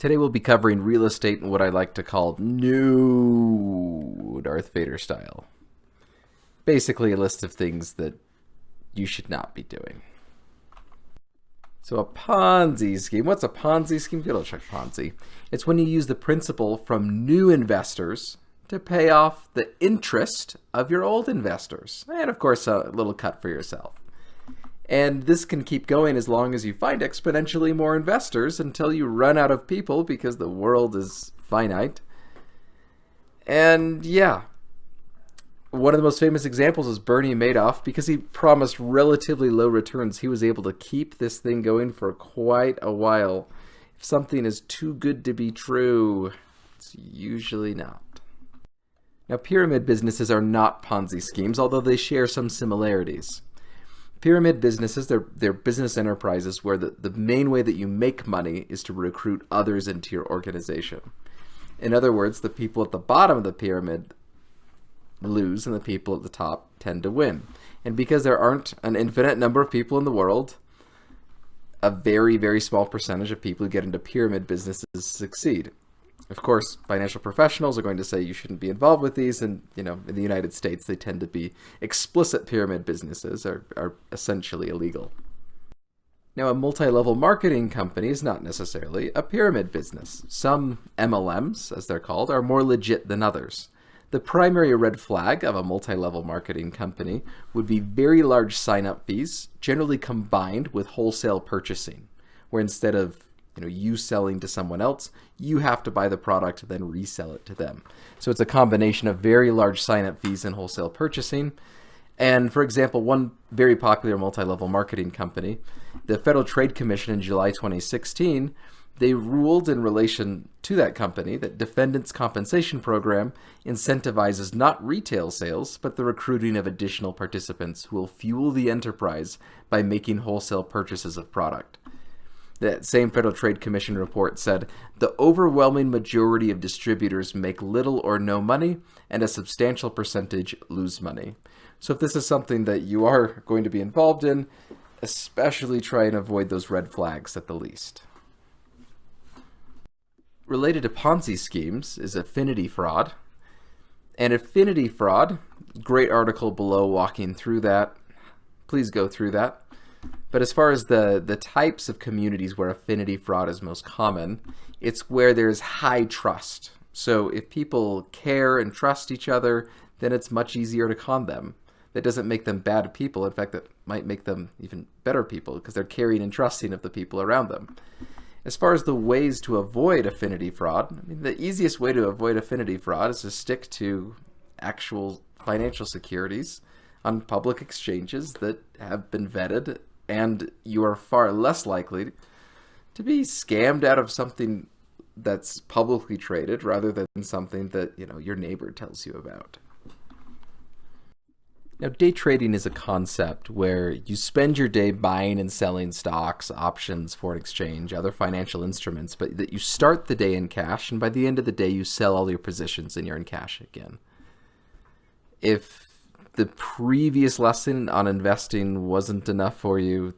Today we'll be covering real estate in what I like to call new Darth Vader style. Basically a list of things that you should not be doing. So a Ponzi scheme. What's a Ponzi scheme? Go check Ponzi. It's when you use the principal from new investors to pay off the interest of your old investors. And of course, a little cut for yourself. And this can keep going as long as you find exponentially more investors until you run out of people because the world is finite. And yeah, one of the most famous examples is Bernie Madoff. Because he promised relatively low returns, he was able to keep this thing going for quite a while. If something is too good to be true, it's usually not. Now, pyramid businesses are not Ponzi schemes, although they share some similarities. Pyramid businesses, they're business enterprises where the main way that you make money is to recruit others into your organization. In other words, the people at the bottom of the pyramid lose and the people at the top tend to win. And because there aren't an infinite number of people in the world, a very, very small percentage of people who get into pyramid businesses succeed. Of course, financial professionals are going to say you shouldn't be involved with these, and in the United States they tend to be explicit pyramid businesses are essentially illegal. Now, a multi-level marketing company is not necessarily a pyramid business. Some MLMs, as they're called, are more legit than others. The primary red flag of a multi-level marketing company would be very large sign-up fees, generally combined with wholesale purchasing, where instead of you selling to someone else, you have to buy the product, then resell it to them. So it's a combination of very large sign-up fees and wholesale purchasing. And for example, one very popular multi-level marketing company, the Federal Trade Commission in July 2016, they ruled in relation to that company that defendants' compensation program incentivizes not retail sales, but the recruiting of additional participants who will fuel the enterprise by making wholesale purchases of product. That same Federal Trade Commission report said, the overwhelming majority of distributors make little or no money, and a substantial percentage lose money. So if this is something that you are going to be involved in, especially try and avoid those red flags at the least. Related to Ponzi schemes is affinity fraud. And affinity fraud, great article below walking through that. Please go through that. But as far as the types of communities where affinity fraud is most common, it's where there's high trust. So if people care and trust each other, then it's much easier to con them. That doesn't make them bad people. In fact, that might make them even better people because they're caring and trusting of the people around them. As far as the ways to avoid affinity fraud, the easiest way to avoid affinity fraud is to stick to actual financial securities on public exchanges that have been vetted, and you are far less likely to be scammed out of something that's publicly traded rather than something that your neighbor tells you about. Now, day trading is a concept where you spend your day buying and selling stocks, options, foreign exchange, other financial instruments, but that you start the day in cash, and by the end of the day you sell all your positions and you're in cash again. If the previous lesson on investing wasn't enough for you,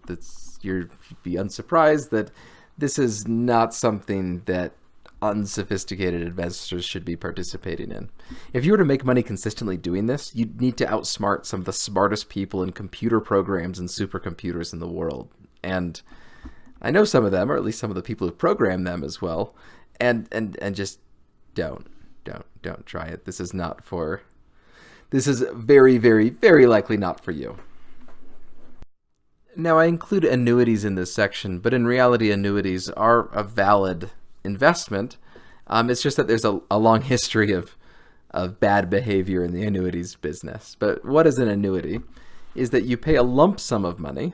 you'd be unsurprised that this is not something that unsophisticated investors should be participating in. If you were to make money consistently doing this, you'd need to outsmart some of the smartest people in computer programs and supercomputers in the world. And I know some of them, or at least some of the people who program them as well. And just don't try it. This is very, very, very likely not for you. Now, I include annuities in this section, but in reality, annuities are a valid investment. It's just that there's a long history of bad behavior in the annuities business. But what is an annuity? Is that you pay a lump sum of money,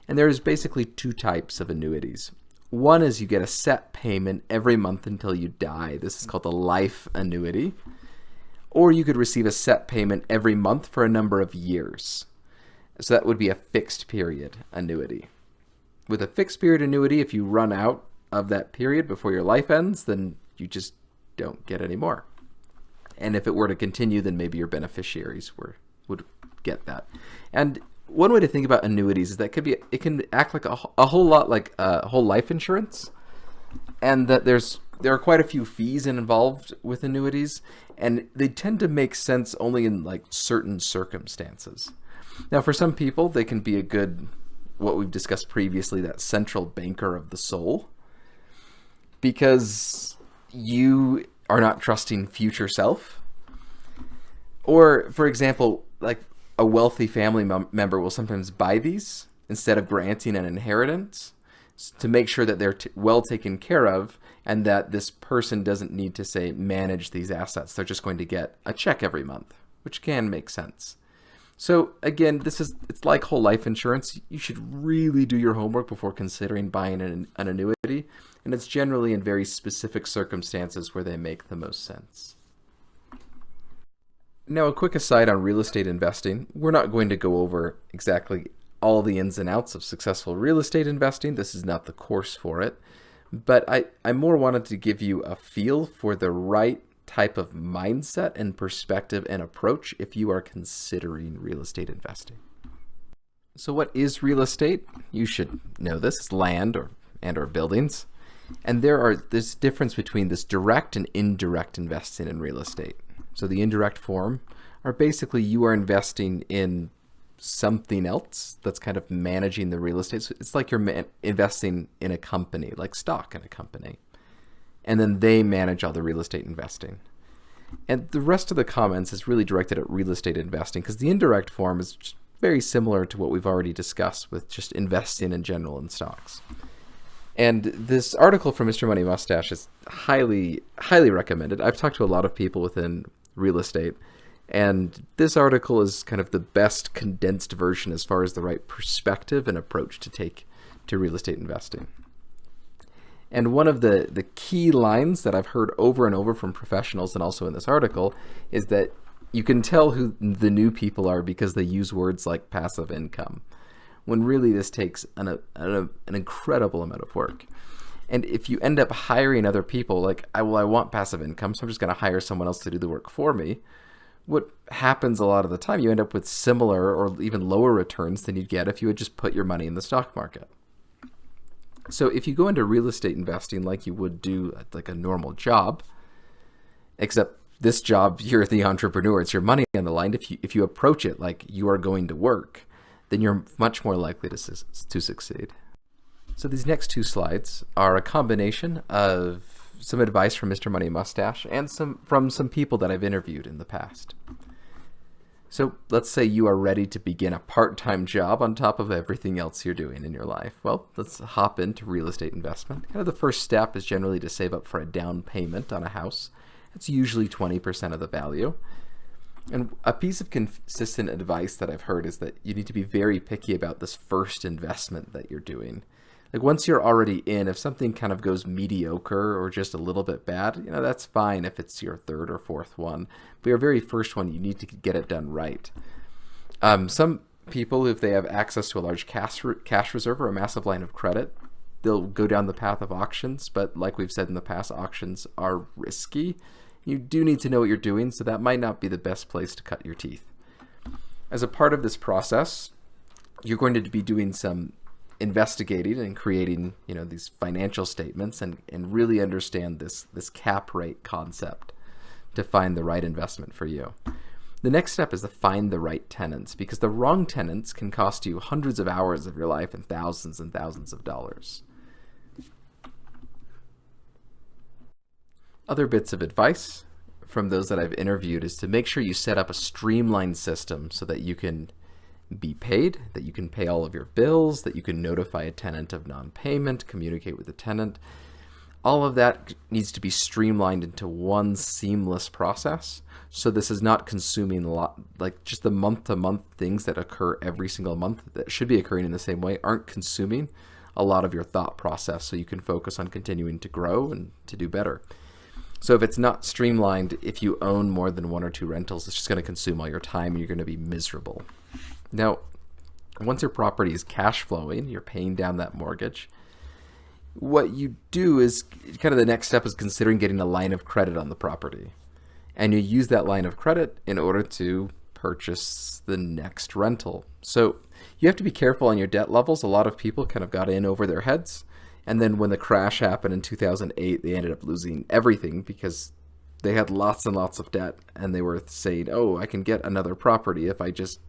and there's basically two types of annuities. One is you get a set payment every month until you die. This is called a life annuity. Or you could receive a set payment every month for a number of years. So that would be a fixed period annuity. With a fixed period annuity, if you run out of that period before your life ends, then you just don't get any more. And if it were to continue, then maybe your beneficiaries would get that. And one way to think about annuities is that it can act like a whole lot like whole life insurance, and that there's there are quite a few fees involved with annuities, and they tend to make sense only in like certain circumstances. Now, for some people, they can be a good, what we've discussed previously, that central banker of the soul, because you are not trusting future self. Or, for example, like a wealthy family member will sometimes buy these instead of granting an inheritance to make sure that they're well taken care of, and that this person doesn't need to, say, manage these assets. They're just going to get a check every month, which can make sense. So again, it's like whole life insurance. You should really do your homework before considering buying an annuity, and it's generally in very specific circumstances where they make the most sense. Now, a quick aside on real estate investing. We're not going to go over exactly all the ins and outs of successful real estate investing. This is not the course for it. But I more wanted to give you a feel for the right type of mindset and perspective and approach if you are considering real estate investing. So what is real estate? You should know this. It's land or buildings. And there's a difference between this direct and indirect investing in real estate. So the indirect form are basically you are investing in something else that's kind of managing the real estate. So it's like you're investing in a company, like stock in a company. And then they manage all the real estate investing. And the rest of the comments is really directed at real estate investing, because the indirect form is just very similar to what we've already discussed with just investing in general in stocks. And this article from Mr. Money Mustache is highly, highly recommended. I've talked to a lot of people within real estate, and this article is kind of the best condensed version as far as the right perspective and approach to take to real estate investing. And one of the key lines that I've heard over and over from professionals and also in this article is that you can tell who the new people are because they use words like passive income, when really this takes an incredible amount of work. And if you end up hiring other people, like, I want passive income, so I'm just going to hire someone else to do the work for me, what happens a lot of the time, you end up with similar or even lower returns than you'd get if you had just put your money in the stock market. So if you go into real estate investing like you would do like a normal job, except this job, you're the entrepreneur, it's your money on the line. If you approach it like you are going to work, then you're much more likely to succeed. So these next two slides are a combination of some advice from Mr. Money Mustache and from some people that I've interviewed in the past. So let's say you are ready to begin a part-time job on top of everything else you're doing in your life. Well, let's hop into real estate investment. Kind of the first step is generally to save up for a down payment on a house. It's usually 20% of the value. And a piece of consistent advice that I've heard is that you need to be very picky about this first investment that you're doing. Like once you're already in, if something kind of goes mediocre or just a little bit bad, that's fine if it's your third or fourth one. But your very first one, you need to get it done right. Some people, if they have access to a large cash reserve or a massive line of credit, they'll go down the path of auctions. But like we've said in the past, auctions are risky. You do need to know what you're doing, so that might not be the best place to cut your teeth. As a part of this process, you're going to be doing some investigating and creating, these financial statements and really understand this cap rate concept to find the right investment for you. The next step is to find the right tenants, because the wrong tenants can cost you hundreds of hours of your life and thousands of dollars. Other bits of advice from those that I've interviewed is to make sure you set up a streamlined system so that you can be paid, that you can pay all of your bills, that you can notify a tenant of non-payment, communicate with the tenant. All of that needs to be streamlined into one seamless process. So this is not consuming a lot, like just the month-to-month things that occur every single month that should be occurring in the same way aren't consuming a lot of your thought process, so you can focus on continuing to grow and to do better. So if it's not streamlined, if you own more than one or two rentals, it's just going to consume all your time and you're going to be miserable. Now, once your property is cash flowing, you're paying down that mortgage, what you do is kind of the next step is considering getting a line of credit on the property. And you use that line of credit in order to purchase the next rental. So you have to be careful on your debt levels. A lot of people kind of got in over their heads And then when the crash happened in 2008, they ended up losing everything because they had lots and lots of debt, and they were saying, oh, I can get another property if I just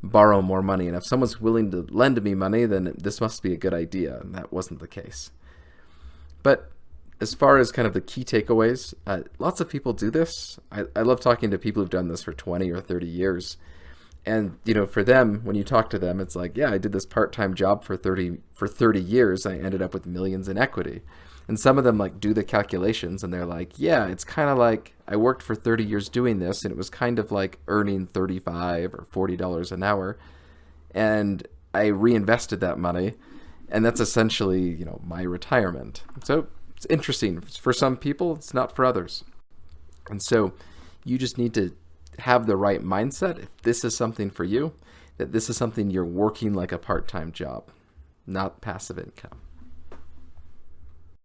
borrow more money. And if someone's willing to lend me money, then this must be a good idea. And that wasn't the case. But as far as kind of the key takeaways, lots of people do this. I love talking to people who've done this for 20 or 30 years. And, for them, when you talk to them, it's like, yeah, I did this part-time job for 30 years. I ended up with millions in equity. And some of them like do the calculations and they're like, yeah, it's kind of like I worked for 30 years doing this, and it was kind of like earning $35 or $40 an hour. And I reinvested that money, and that's essentially, my retirement. So it's interesting. For some people, it's not for others. And so you just need to have the right mindset, if this is something for you, that this is something you're working like a part-time job, not passive income.